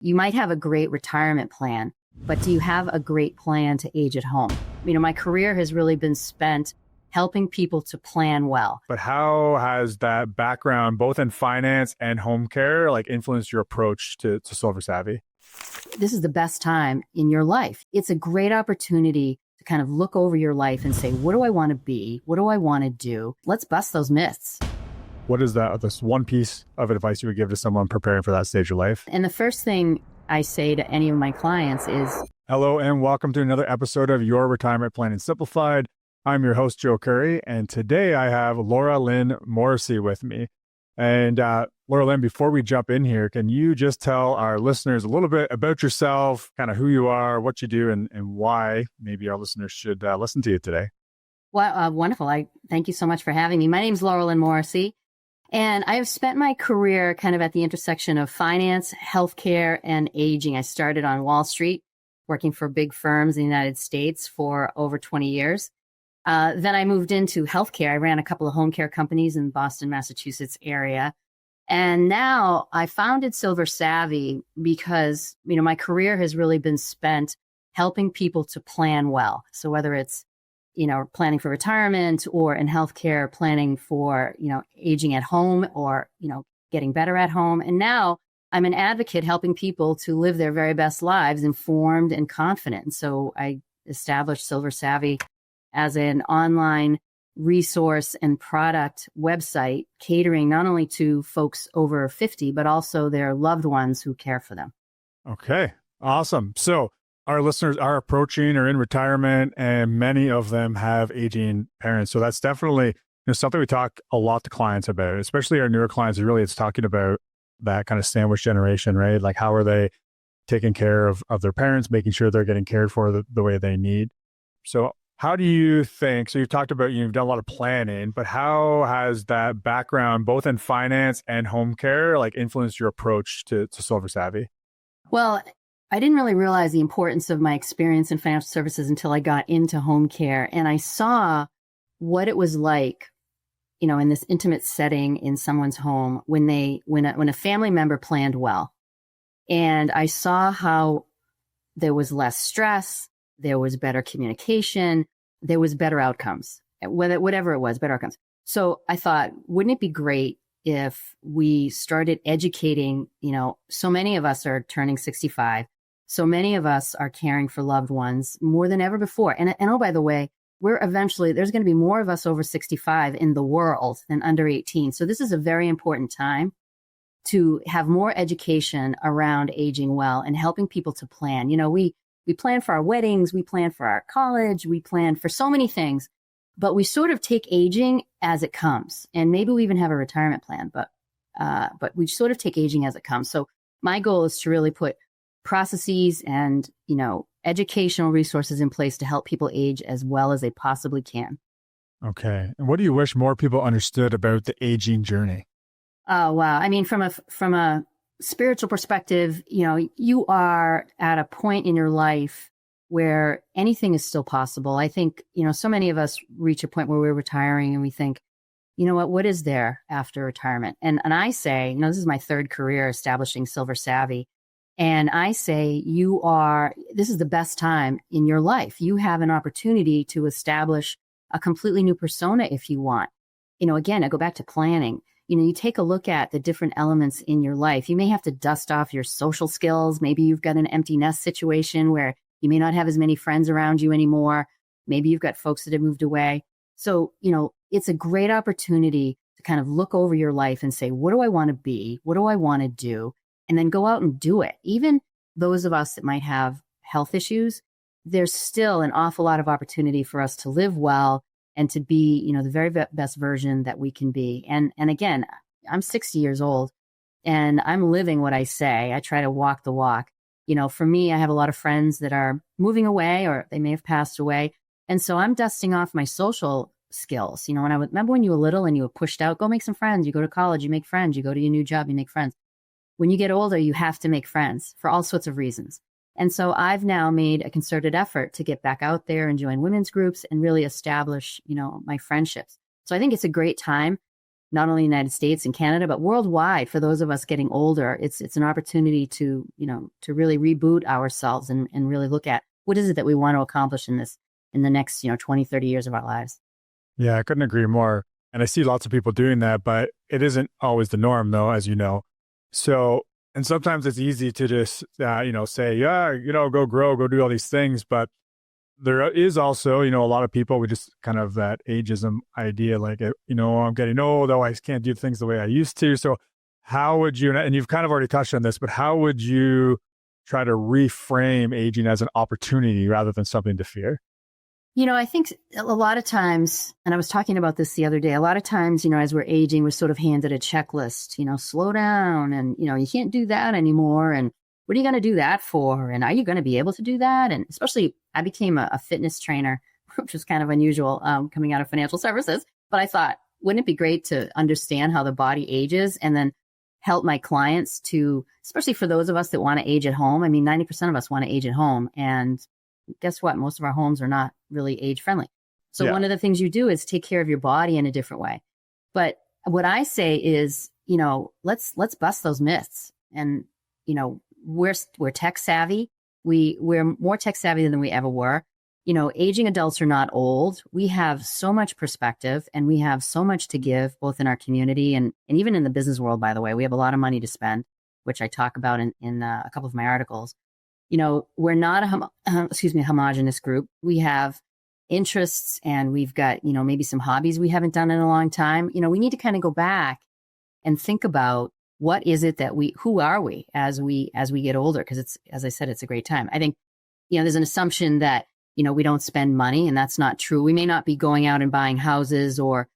You might have a great retirement plan, but do you have a great plan to age at home? My career has really been spent helping people to plan well. But how has that background, both in finance and home care, like influenced your approach to Silver Savvy? This is the best time in your life. It's a great opportunity to kind of look over your life and say, what do I want to be? What do I want to do? Let's bust those myths. What is this one piece of advice you would give to someone preparing for that stage of life? And the first thing I say to any of my clients is, hello and welcome to another episode of Your Retirement Plan Simplified. I'm your host, Joe Curry, and today I have Laura Lynn Morrissey with me. And Laura Lynn, before we jump in here, can you just tell our listeners a little bit about yourself, kind of who you are, what you do, and why maybe our listeners should listen to you today? Well, wonderful. Thank you so much for having me. My name's Laura Lynn Morrissey, and I have spent my career kind of at the intersection of finance, healthcare, and aging. I started on Wall Street, working for big firms in the United States for over 20 years. Then I moved into healthcare. I ran a couple of home care companies in Boston, Massachusetts area. And now I founded Silver Savvy because, my career has really been spent helping people to plan well. So whether it's, planning for retirement, or in healthcare, planning for, aging at home, or, getting better at home. And now I'm an advocate helping people to live their very best lives, informed and confident. So I established Silver Savvy as an online resource and product website catering not only to folks over 50, but also their loved ones who care for them. Okay, awesome. So our listeners are approaching or in retirement, and many of them have aging parents. So that's definitely something we talk a lot to clients about, especially our newer clients. It's talking about that kind of sandwich generation, right? Like how are they taking care of their parents, making sure they're getting cared for the way they need. So how do you think, so you've talked about, you've done a lot of planning, but how has that background, both in finance and home care, like influenced your approach to Silver Savvy? Well, I didn't really realize the importance of my experience in financial services until I got into home care. And I saw what it was like, in this intimate setting in someone's home when a family member planned well. And I saw how there was less stress, there was better communication, there was better outcomes, whatever it was, better outcomes. So I thought, wouldn't it be great if we started educating, so many of us are turning 65. So many of us are caring for loved ones more than ever before. And oh, by the way, there's going to be more of us over 65 in the world than under 18. So this is a very important time to have more education around aging well and helping people to plan. We plan for our weddings, we plan for our college, we plan for so many things, but we sort of take aging as it comes. And maybe we even have a retirement plan, but we sort of take aging as it comes. So my goal is to really put processes and, educational resources in place to help people age as well as they possibly can. Okay. And what do you wish more people understood about the aging journey? Oh, wow. I mean, from a spiritual perspective, you are at a point in your life where anything is still possible. I think, so many of us reach a point where we're retiring and we think, what is there after retirement? And I say, this is my third career establishing Silver Savvy. And I say, this is the best time in your life. You have an opportunity to establish a completely new persona if you want. Again, I go back to planning. You take a look at the different elements in your life. You may have to dust off your social skills. Maybe you've got an empty nest situation where you may not have as many friends around you anymore. Maybe you've got folks that have moved away. So, it's a great opportunity to kind of look over your life and say, what do I want to be? What do I want to do? And then go out and do it. Even those of us that might have health issues, there's still an awful lot of opportunity for us to live well and to be, the very best version that we can be. And again, I'm 60 years old and I'm living what I say. I try to walk the walk. For me, I have a lot of friends that are moving away or they may have passed away. And so I'm dusting off my social skills. Remember when you were little and you were pushed out, go make some friends. You go to college, you make friends. You go to your new job, you make friends. When you get older, you have to make friends for all sorts of reasons. And so I've now made a concerted effort to get back out there and join women's groups and really establish, my friendships. So I think it's a great time not only in the United States and Canada, but worldwide. For those of us getting older, it's an opportunity to, to really reboot ourselves and really look at what is it that we want to accomplish in the next, 20, 30 years of our lives. Yeah, I couldn't agree more. And I see lots of people doing that, but it isn't always the norm though, as you know. So, and sometimes it's easy to just, say, yeah, go grow, go do all these things. But there is also, a lot of people, we just kind of that ageism idea, like, I'm getting old, I can't do things the way I used to. So how would you, and you've kind of already touched on this, but how would you try to reframe aging as an opportunity rather than something to fear? I think a lot of times, and I was talking about this the other day, a lot of times, as we're aging, we're sort of handed a checklist, slow down and, you can't do that anymore. And what are you going to do that for? And are you going to be able to do that? And especially I became a fitness trainer, which was kind of unusual coming out of financial services. But I thought, wouldn't it be great to understand how the body ages and then help my clients to, especially for those of us that want to age at home. I mean, 90% of us want to age at home. And guess what? Most of our homes are not really age friendly. So one of the things you do is take care of your body in a different way. But what I say is, let's bust those myths. And, we're tech savvy. We're more tech savvy than we ever were. Aging adults are not old. We have so much perspective and we have so much to give both in our community and even in the business world, by the way. We have a lot of money to spend, which I talk about in a couple of my articles. We're not a homogenous group. We have interests and we've got, maybe some hobbies we haven't done in a long time. We need to kind of go back and think about what is it that who are we as we get older? Because it's, as I said, it's a great time. I think, there's an assumption that, we don't spend money, and that's not true. We may not be going out and buying houses or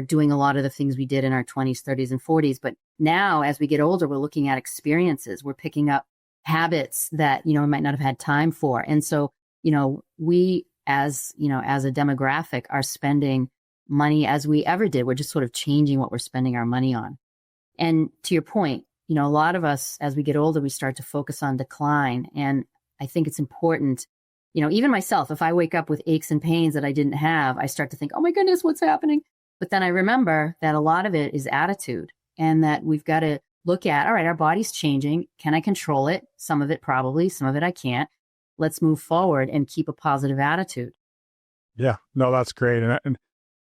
doing a lot of the things we did in our 20s, 30s, and 40s. But now as we get older, we're looking at experiences. We're picking up habits that, we might not have had time for. And so, we as a demographic are spending money as we ever did. We're just sort of changing what we're spending our money on. And to your point, a lot of us, as we get older, we start to focus on decline. And I think it's important, even myself, if I wake up with aches and pains that I didn't have, I start to think, oh my goodness, what's happening? But then I remember that a lot of it is attitude and that we've got to look at, all right, our body's changing. Can I control it? Some of it probably, some of it I can't. Let's move forward and keep a positive attitude. Yeah, no, that's great. And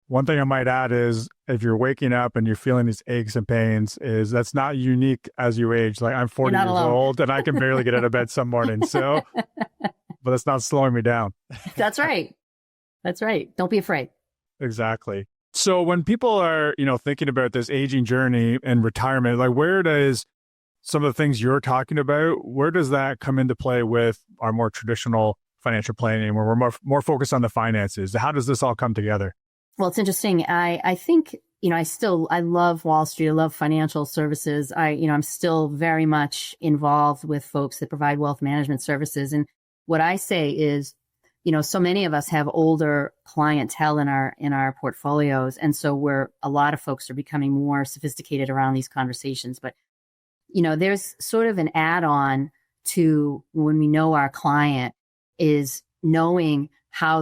one thing I might add is if you're waking up and you're feeling these aches and pains, is that's not unique as you age. Like I'm 40 years old and I can barely get out of bed some mornings. So, but it's not slowing me down. That's right. That's right. Don't be afraid. Exactly. So when people are, thinking about this aging journey and retirement, like where does some of the things you're talking about, where does that come into play with our more traditional financial planning where we're more focused on the finances? How does this all come together? Well, it's interesting. I think, I love Wall Street. I love financial services. I'm still very much involved with folks that provide wealth management services. And what I say is, so many of us have older clientele in our portfolios. And so a lot of folks are becoming more sophisticated around these conversations. But, there's sort of an add-on to when we know our client is knowing how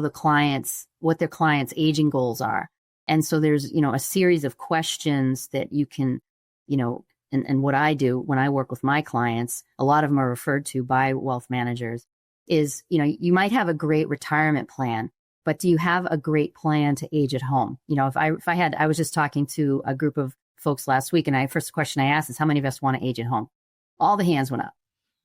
what their client's aging goals are. And so there's, a series of questions that you can, and what I do when I work with my clients, a lot of them are referred to by wealth managers, is, you might have a great retirement plan, but do you have a great plan to age at home? I was just talking to a group of folks last week, and first question I asked is, how many of us want to age at home? All the hands went up.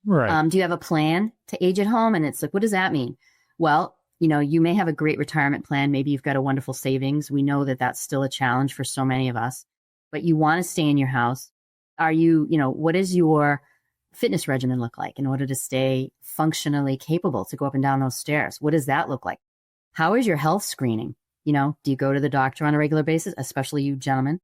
Right. Do you have a plan to age at home? And it's like, what does that mean? Well, you may have a great retirement plan. Maybe you've got a wonderful savings. We know that that's still a challenge for so many of us, but you want to stay in your house. Are you, what does your fitness regimen look like in order to stay functionally capable to go up and down those stairs? What does that look like? How is your health screening? Do you go to the doctor on a regular basis, especially you gentlemen?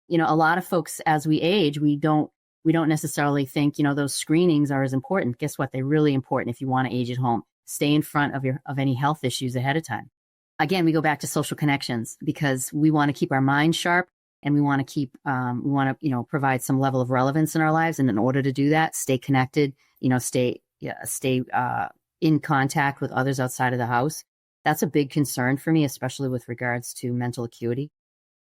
A lot of folks, as we age, we don't necessarily think, those screenings are as important. Guess what? They're really important if you want to age at home. Stay in front of any health issues ahead of time. Again, we go back to social connections because we want to keep our mind sharp and we want to provide some level of relevance in our lives. And in order to do that, stay connected, stay in contact with others outside of the house. That's a big concern for me, especially with regards to mental acuity.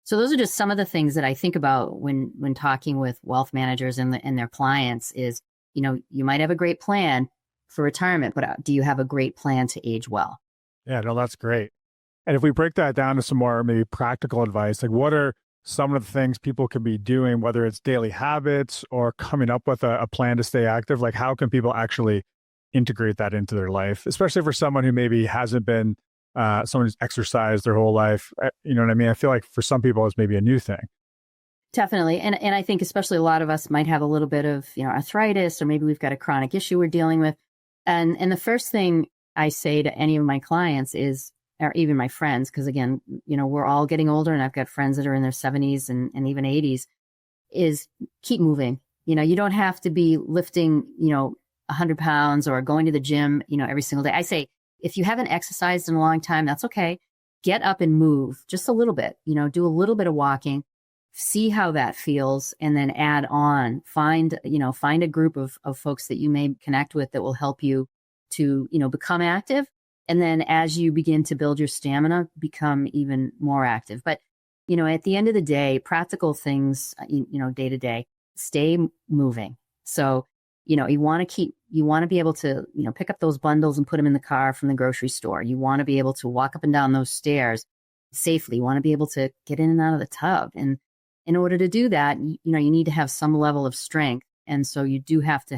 So those are just some of the things that I think about when talking with wealth managers and their clients is, you might have a great plan for retirement, but do you have a great plan to age well? Yeah, no, that's great. And if we break that down to some more maybe practical advice, like what are some of the things people could be doing, whether it's daily habits or coming up with a plan to stay active? Like how can people actually integrate that into their life, especially for someone who maybe hasn't been someone who's exercised their whole life? You know what I mean? I feel like for some people, it's maybe a new thing. Definitely. And I think especially a lot of us might have a little bit of, arthritis, or maybe we've got a chronic issue we're dealing with. And the first thing I say to any of my clients is, or even my friends, because again, we're all getting older and I've got friends that are in their 70s and even 80s, is keep moving. You don't have to be lifting, 100 pounds or going to the gym, every single day. I say, if you haven't exercised in a long time, that's okay. Get up and move just a little bit, do a little bit of walking, see how that feels, and then add on, find a group of folks that you may connect with that will help you to, become active. And then as you begin to build your stamina, become even more active. But, at the end of the day, practical things, day to day, stay moving. So, you want to be able to, pick up those bundles and put them in the car from the grocery store. You want to be able to walk up and down those stairs safely. You want to be able to get in and out of the tub. And in order to do that, you need to have some level of strength. And so you do have to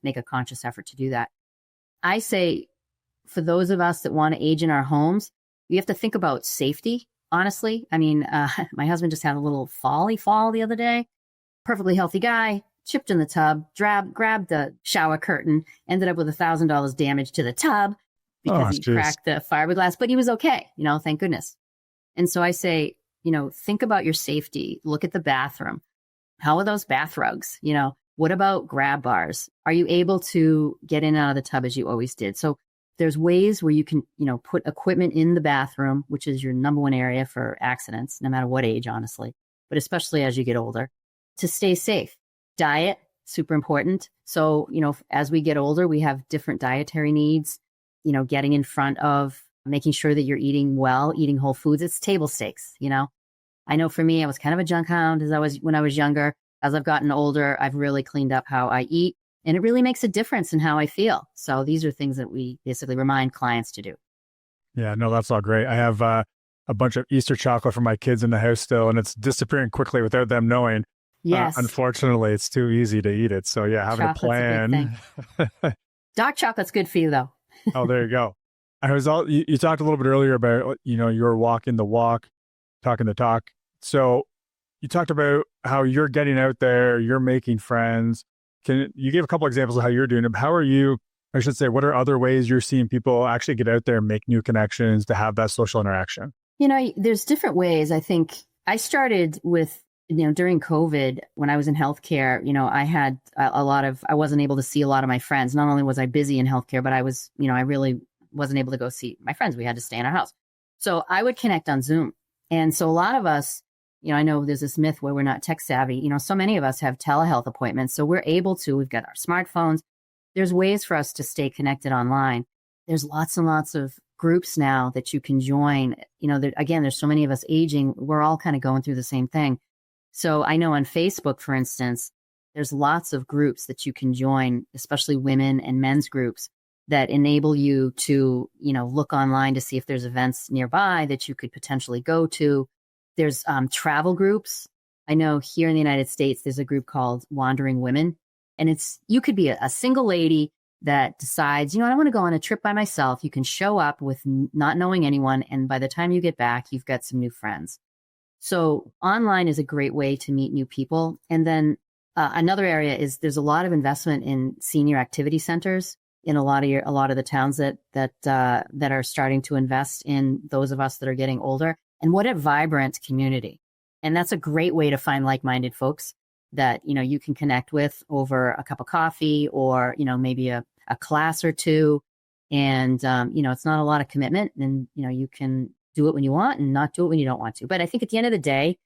make a conscious effort to do that. I say, for those of us that want to age in our homes, you have to think about safety, honestly. I mean, my husband just had a little fall the other day. Perfectly healthy guy, chipped in the tub, grabbed the shower curtain, ended up with $1,000 damage to the tub because he cracked the fiberglass, but he was okay, thank goodness. And so I say, think about your safety. Look at the bathroom. How are those bath rugs? What about grab bars? Are you able to get in and out of the tub as you always did? So there's ways where you can, put equipment in the bathroom, which is your number one area for accidents, no matter what age, honestly, but especially as you get older, to stay safe. Diet, super important. So, as we get older, we have different dietary needs, getting in front of making sure that you're eating well, eating whole foods. It's table stakes. I know for me, I was kind of a junk hound when I was younger. As I've gotten older, I've really cleaned up how I eat. And it really makes a difference in how I feel. So these are things that we basically remind clients to do. Yeah, no, that's all great. I have a bunch of Easter chocolate for my kids in the house still, and it's disappearing quickly without them knowing. Yes. Unfortunately, it's too easy to eat it. So yeah, having Chocolate's a plan. A big Dark chocolate's good for you, though. Oh, there you go. You talked a little bit earlier about, you're walking the walk, talking the talk. So you talked about how you're getting out there, you're making friends. You gave a couple examples of how you're doing it. How are you, I should say, what are other ways you're seeing people actually get out there and make new connections to have that social interaction? There's different ways. I think I started with, during COVID, when I was in healthcare, I had I wasn't able to see a lot of my friends. Not only was I busy in healthcare, but I was, I really wasn't able to go see my friends. We had to stay in our house. So I would connect on Zoom. And so a lot of us, I know there's this myth where we're not tech savvy. So many of us have telehealth appointments. So we've got our smartphones. There's ways for us to stay connected online. There's lots and lots of groups now that you can join. There's so many of us aging. We're all kind of going through the same thing. So I know on Facebook, for instance, there's lots of groups that you can join, especially women and men's groups that enable you to, look online to see if there's events nearby that you could potentially go to. There's travel groups. I know here in the United States, there's a group called Wandering Women. And you could be a single lady that decides, I want to go on a trip by myself. You can show up with not knowing anyone. And by the time you get back, you've got some new friends. So online is a great way to meet new people. And then another area is there's a lot of investment in senior activity centers in a lot of the towns that are starting to invest in those of us that are getting older. And what a vibrant community. And that's a great way to find like-minded folks that, you can connect with over a cup of coffee or, maybe a class or two. And, it's not a lot of commitment and, you can do it when you want and not do it when you don't want to. But I think at the end of the day,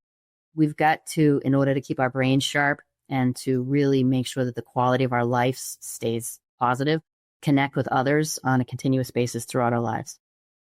we've got to, in order to keep our brains sharp and to really make sure that the quality of our life stays positive, connect with others on a continuous basis throughout our lives.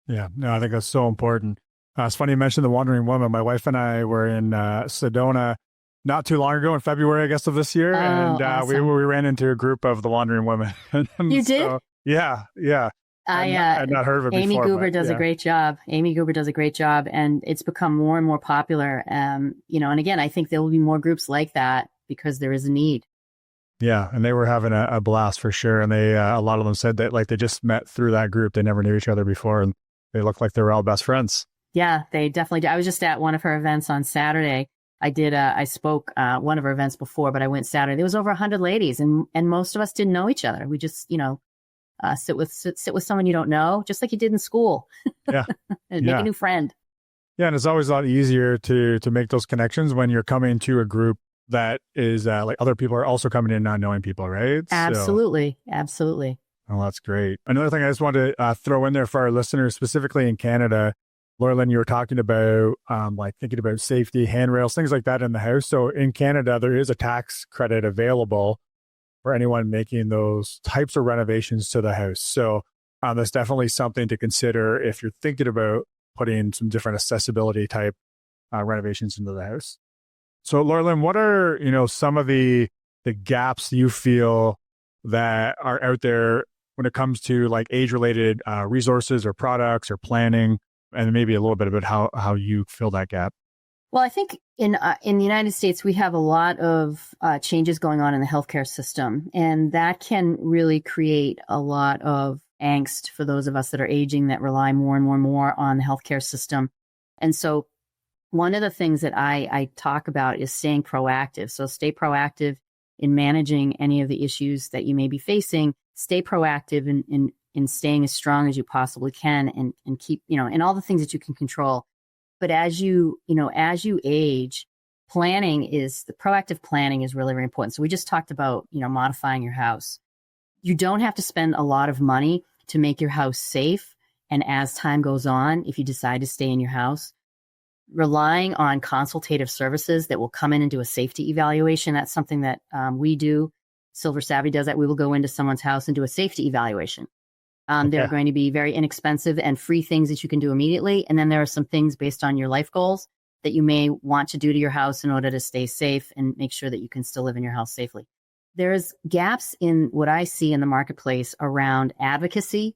Yeah, no, I think that's so important. It's funny you mentioned the Wandering Woman. My wife and I were in Sedona not too long ago in February, I guess, of this year. Oh, And we awesome. ran into a group of the Wandering Women. You did? So, yeah, yeah. I I'd not heard of it Amy before, Goober but does a yeah. great job. Amy Goober does a great job, and it's become more and more popular. And again, I think there will be more groups like that because there is a need. Yeah. And they were having a blast for sure. And they, a lot of them said that like they just met through that group. They never knew each other before. And they looked like they were all best friends. Yeah, they definitely do. I was just at one of her events on Saturday. I spoke one of her events before, but I went Saturday. There was over 100 ladies, and most of us didn't know each other. We just, sit with someone you don't know, just like you did in school, Yeah. and make Yeah. a new friend. Yeah. And it's always a lot easier to make those connections when you're coming to a group that is like other people are also coming in not knowing people, right? Absolutely. Absolutely. Oh, that's great. Another thing I just wanted to throw in there for our listeners, specifically in Canada, Laura Lynn, you were talking about like thinking about safety, handrails, things like that in the house. So in Canada, there is a tax credit available for anyone making those types of renovations to the house. So that's definitely something to consider if you're thinking about putting some different accessibility type renovations into the house. So Laura Lynn, what are, some of the gaps you feel that are out there when it comes to like age-related resources or products or planning, and maybe a little bit about how you fill that gap? Well, I think in the United States, we have a lot of changes going on in the healthcare system, and that can really create a lot of angst for those of us that are aging that rely more and more and more on the healthcare system. And so one of the things that I talk about is staying proactive. So stay proactive in managing any of the issues that you may be facing. Stay proactive in staying as strong as you possibly can, and keep, and all the things that you can control. But as you age, proactive planning is really, really important. So we just talked about, modifying your house. You don't have to spend a lot of money to make your house safe. And as time goes on, if you decide to stay in your house, relying on consultative services that will come in and do a safety evaluation, that's something that we do. Silver Savvy does that. We will go into someone's house and do a safety evaluation. There are going to be very inexpensive and free things that you can do immediately. And then there are some things based on your life goals that you may want to do to your house in order to stay safe and make sure that you can still live in your house safely. There's gaps in what I see in the marketplace around advocacy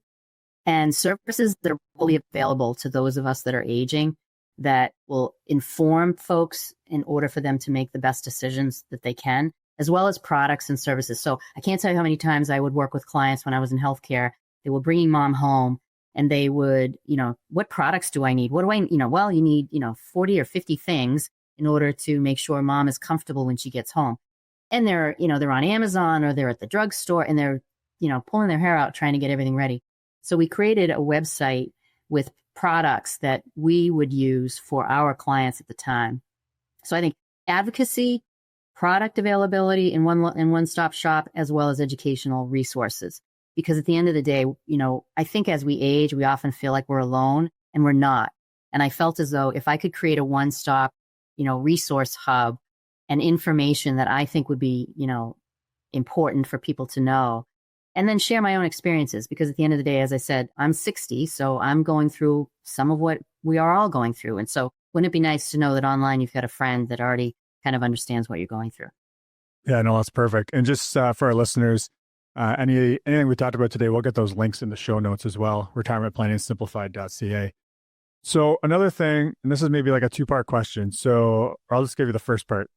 and services that are fully available to those of us that are aging that will inform folks in order for them to make the best decisions that they can, as well as products and services. So I can't tell you how many times I would work with clients when I was in healthcare. They were bringing mom home and they would, what products do I need? What do I, well, you need, 40 or 50 things in order to make sure mom is comfortable when she gets home. And they're on Amazon or they're at the drugstore and they're, pulling their hair out trying to get everything ready. So we created a website with products that we would use for our clients at the time. So I think advocacy, product availability in one-stop shop, as well as educational resources. Because at the end of the day, I think as we age, we often feel like we're alone, and we're not. And I felt as though if I could create a one-stop, resource hub and information that I think would be, important for people to know, and then share my own experiences. Because at the end of the day, as I said, I'm 60, so I'm going through some of what we are all going through. And so wouldn't it be nice to know that online you've got a friend that already kind of understands what you're going through? Yeah, no, that's perfect. And just for our listeners, anything we talked about today, we'll get those links in the show notes as well, retirementplanningsimplified.ca. So another thing, and this is maybe like a two-part question, so I'll just give you the first part,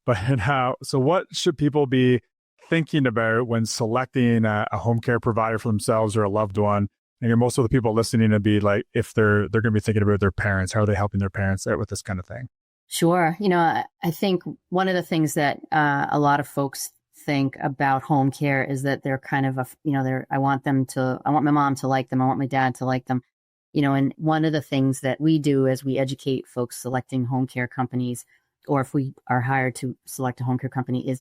so what should people be thinking about when selecting a home care provider for themselves or a loved one? And most of the people listening to be like, if they're going to be thinking about their parents, how are they helping their parents out with this kind of thing? Sure. I think one of the things that a lot of folks think about home care is that they're kind of I want my mom to like them. I want my dad to like them. And one of the things that we do as we educate folks selecting home care companies, or if we are hired to select a home care company, is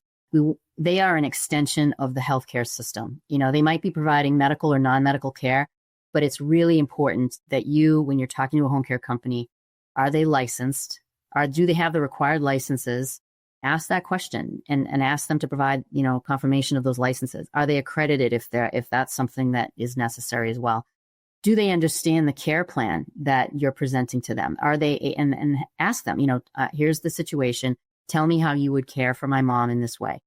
they are an extension of the healthcare system. They might be providing medical or non-medical care, but it's really important that when you're talking to a home care company, are they licensed? Do they have the required licenses? Ask that question and ask them to provide, confirmation of those licenses. Are they accredited if that's something that is necessary as well? do they understand the care plan that you're presenting to them? Are they, and ask them, here's the situation. Tell me how you would care for my mom in this way.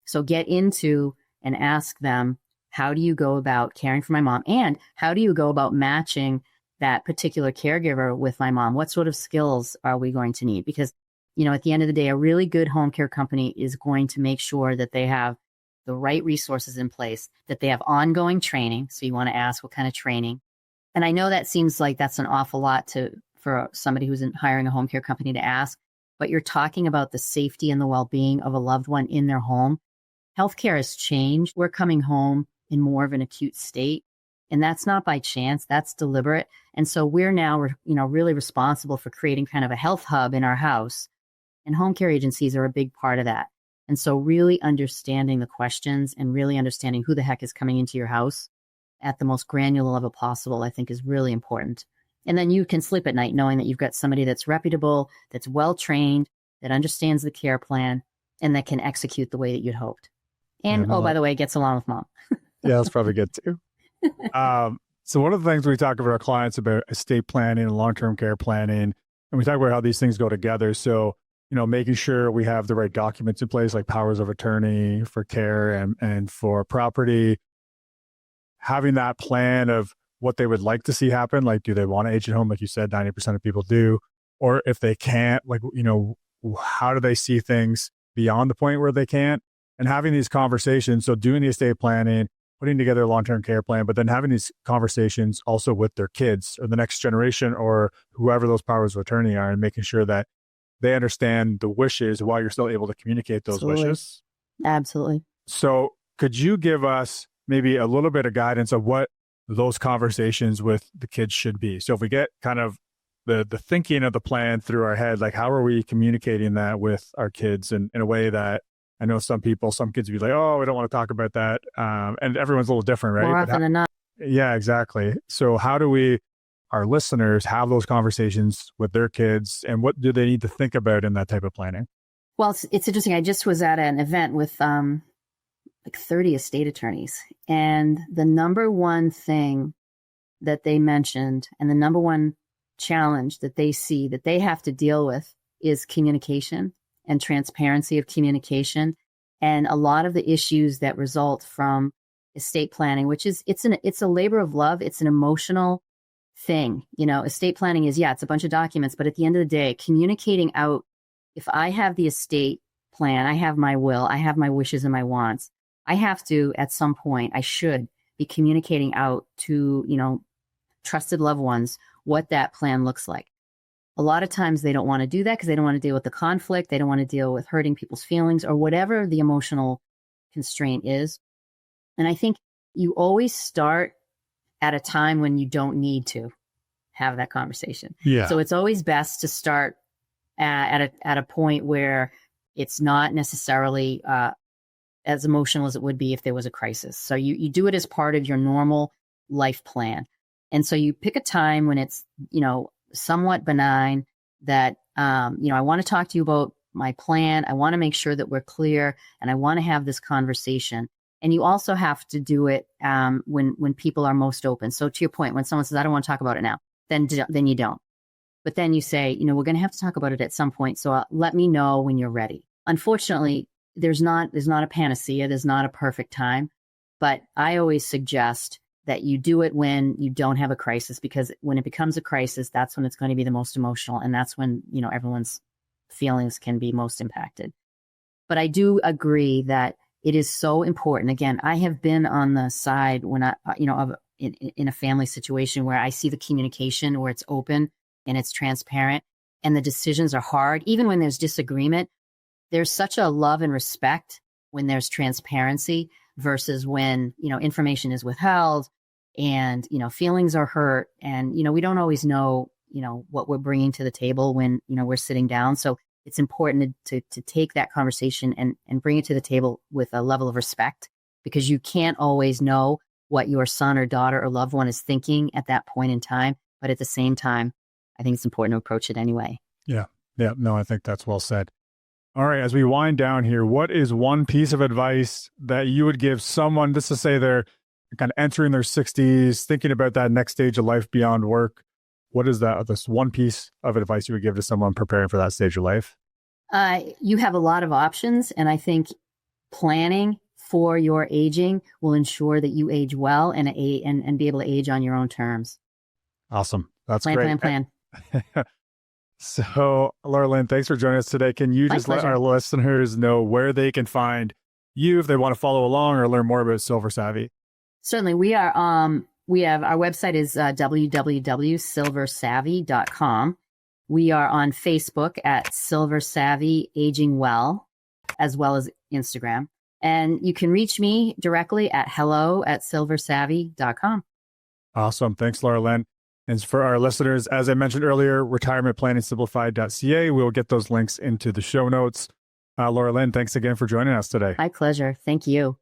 So get into and ask them, how do you go about caring for my mom? And how do you go about matching that particular caregiver with my mom? What sort of skills are we going to need? Because, at the end of the day, a really good home care company is going to make sure that they have the right resources in place, that they have ongoing training. So you want to ask what kind of training. And I know that seems like that's an awful lot for somebody who's hiring a home care company to ask, but you're talking about the safety and the well-being of a loved one in their home. Healthcare has changed. We're coming home in more of an acute state, and that's not by chance. That's deliberate. And so we're now, really responsible for creating kind of a health hub in our house, and home care agencies are a big part of that. And so really understanding the questions and really understanding who the heck is coming into your house at the most granular level possible, I think is really important. And then you can sleep at night knowing that you've got somebody that's reputable, that's well-trained, that understands the care plan, and that can execute the way that you'd hoped. And, by the way, gets along with mom. Yeah, that's probably good too. So one of the things we talk about our clients about estate planning and long-term care planning, and we talk about how these things go together. So, making sure we have the right documents in place, like powers of attorney for care and for property, having that plan of what they would like to see happen. Like, do they want to age at home? Like you said, 90% of people do. Or if they can't, how do they see things beyond the point where they can't? And having these conversations. So doing the estate planning, putting together a long-term care plan, but then having these conversations also with their kids or the next generation or whoever those powers of attorney are, and making sure that they understand the wishes while you're still able to communicate those wishes. Absolutely. So could you give us maybe a little bit of guidance of what those conversations with the kids should be? So if we get kind of the thinking of the plan through our head, like how are we communicating that with our kids in a way that, I know some kids would be like, oh, we don't want to talk about that. And everyone's a little different, right? More often than not. Yeah, exactly. So how do our listeners have those conversations with their kids, and what do they need to think about in that type of planning? Well, it's interesting. I just was at an event with 30 estate attorneys, and the number one thing that they mentioned and the number one challenge that they see that they have to deal with is communication and transparency of communication. And a lot of the issues that result from estate planning, which is, it's a labor of love. It's an emotional thing. Estate planning is, it's a bunch of documents, but at the end of the day, communicating out, if I have the estate plan, I have my will, I have my wishes and my wants, I have to, at some point, I should be communicating out to, trusted loved ones, what that plan looks like. A lot of times they don't want to do that because they don't want to deal with the conflict. They don't want to deal with hurting people's feelings or whatever the emotional constraint is. And I think you always start at a time when you don't need to have that conversation. Yeah. So it's always best to start at a point where it's not necessarily as emotional as it would be if there was a crisis. So you do it as part of your normal life plan. And so you pick a time when it's, somewhat benign that, I want to talk to you about my plan. I want to make sure that we're clear, and I want to have this conversation. And you also have to do it when people are most open. So to your point, when someone says, I don't want to talk about it now, then you don't. But then you say, we're going to have to talk about it at some point. So let me know when you're ready. Unfortunately, there's not a panacea. There's not a perfect time. But I always suggest that you do it when you don't have a crisis, because when it becomes a crisis, that's when it's going to be the most emotional. And that's when, everyone's feelings can be most impacted. But I do agree that it is so important. Again, I have been on the side when in a family situation where I see the communication, where it's open and it's transparent and the decisions are hard. Even when there's disagreement, there's such a love and respect when there's transparency versus when, information is withheld and, feelings are hurt. And, we don't always know, what we're bringing to the table when, we're sitting down. So it's important to take that conversation and bring it to the table with a level of respect, because you can't always know what your son or daughter or loved one is thinking at that point in time. But at the same time, I think it's important to approach it anyway. Yeah. Yeah. No, I think that's well said. All right. As we wind down here, what is one piece of advice that you would give someone, just to say they're kind of entering their 60s, thinking about that next stage of life beyond work, what is this one piece of advice you would give to someone preparing for that stage of life? You have a lot of options, and I think planning for your aging will ensure that you age well and be able to age on your own terms. Awesome. That's plan, great. Plan. So, Laura Lynn, thanks for joining us today. Can you just let our listeners know where they can find you if they want to follow along or learn more about Silver Savvy? Certainly. We are, we have, our website is www.silversavvy.com. We are on Facebook at Silver Savvy Aging Well, as well as Instagram. And you can reach me directly at hello@silversavvy.com. Awesome. Thanks, Laura Lynn. And for our listeners, as I mentioned earlier, retirementplanningsimplified.ca. We'll get those links into the show notes. Laura Lynn, thanks again for joining us today. My pleasure. Thank you.